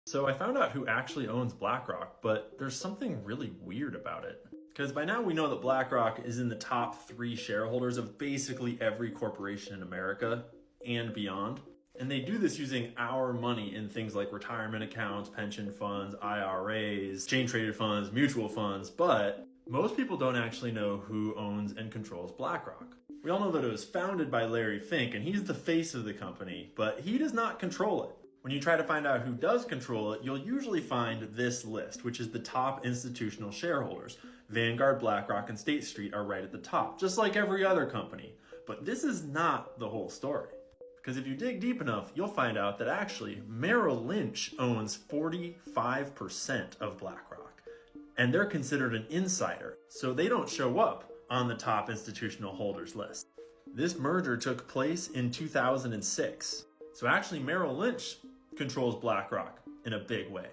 So I found out who actually owns BlackRock, but there's something really weird about it. Because by now we know that BlackRock is in the top 3 shareholders of basically every corporation in America and beyond. And they do this using our money in things like retirement accounts, pension funds, IRAs, exchange traded funds, mutual funds, but most people don't actually know who owns and controls BlackRock. We all know that it was founded by Larry Fink and he's the face of the company, but he does not control it. When you try to find out who does control it, you'll usually find this list, which is the top institutional shareholders. Vanguard, BlackRock, and State Street are right at the top, just like every other company. But this is not the whole story. Because if you dig deep enough, you'll find out that actually Merrill Lynch owns 45% of BlackRock. And they're considered an insider, so they don't show up on the top institutional holders list. This merger took place in 2006. So actually Merrill Lynch controls BlackRock in a big way.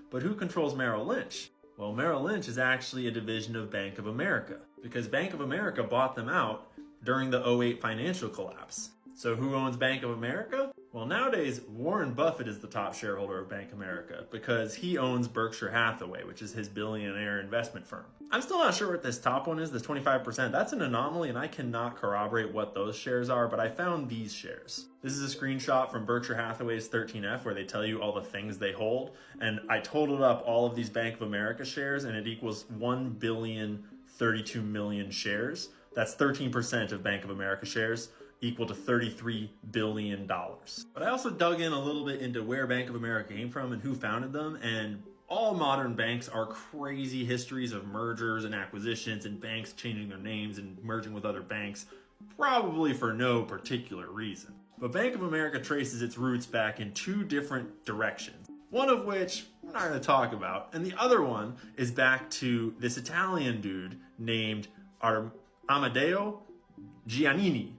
But who controls Merrill Lynch? Well, Merrill Lynch is actually a division of Bank of America because Bank of America bought them out during the '08 financial collapse. So who owns Bank of America? Well, nowadays, Warren Buffett is the top shareholder of Bank of America because he owns Berkshire Hathaway, which is his billionaire investment firm. I'm still not sure what this top one is, this 25%. That's an anomaly and I cannot corroborate what those shares are, but I found these shares. This is a screenshot from Berkshire Hathaway's 13F where they tell you all the things they hold. And I totaled up all of these Bank of America shares and it equals 1,032,000,000 shares. That's 13% of Bank of America shares, equal to $33 billion. But I also dug in a little bit into where Bank of America came from and who founded them, and all modern banks are crazy histories of mergers and acquisitions and banks changing their names and merging with other banks, probably for no particular reason. But Bank of America traces its roots back in 2 different directions, one of which we're not going to talk about, and the other one is back to this Italian dude named Amedeo Giannini,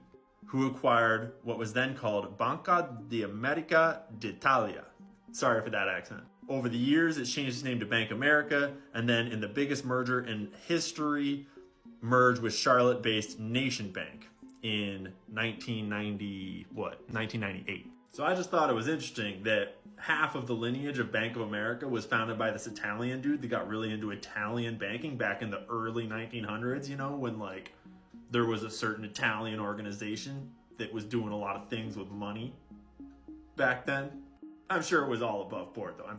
who acquired what was then called Banca d'America d'Italia. Sorry for that accent. Over the years, it's changed its name to Bank America, and then in the biggest merger in history, merged with Charlotte-based Nation Bank in 1998. So I just thought it was interesting that half of the lineage of Bank of America was founded by this Italian dude that got really into Italian banking back in the early 1900s, you know, when like there was a certain Italian organization that was doing a lot of things with money back then. I'm sure it was all above board though,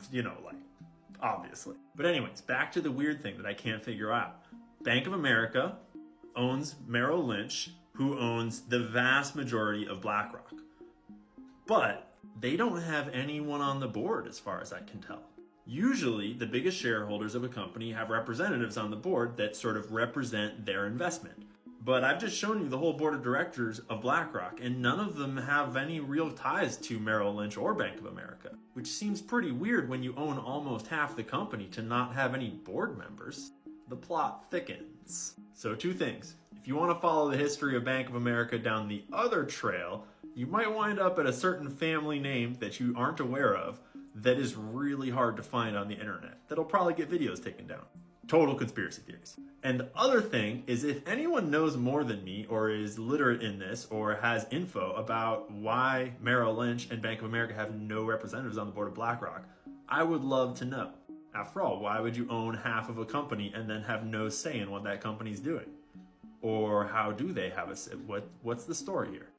obviously. But anyways, back to the weird thing that I can't figure out. Bank of America owns Merrill Lynch, who owns the vast majority of BlackRock. But they don't have anyone on the board as far as I can tell. Usually, the biggest shareholders of a company have representatives on the board that sort of represent their investment. But I've just shown you the whole board of directors of BlackRock, and none of them have any real ties to Merrill Lynch or Bank of America, which seems pretty weird when you own almost half the company to not have any board members. The plot thickens. So 2 things. If you want to follow the history of Bank of America down the other trail, you might wind up at a certain family name that you aren't aware of that is really hard to find on the internet. That'll probably get videos taken down. Total conspiracy theories. And the other thing is, if anyone knows more than me or is literate in this or has info about why Merrill Lynch and Bank of America have no representatives on the board of BlackRock, I would love to know. After all, why would you own half of a company and then have no say in what that company's doing? Or how do they have a say? What's the story here?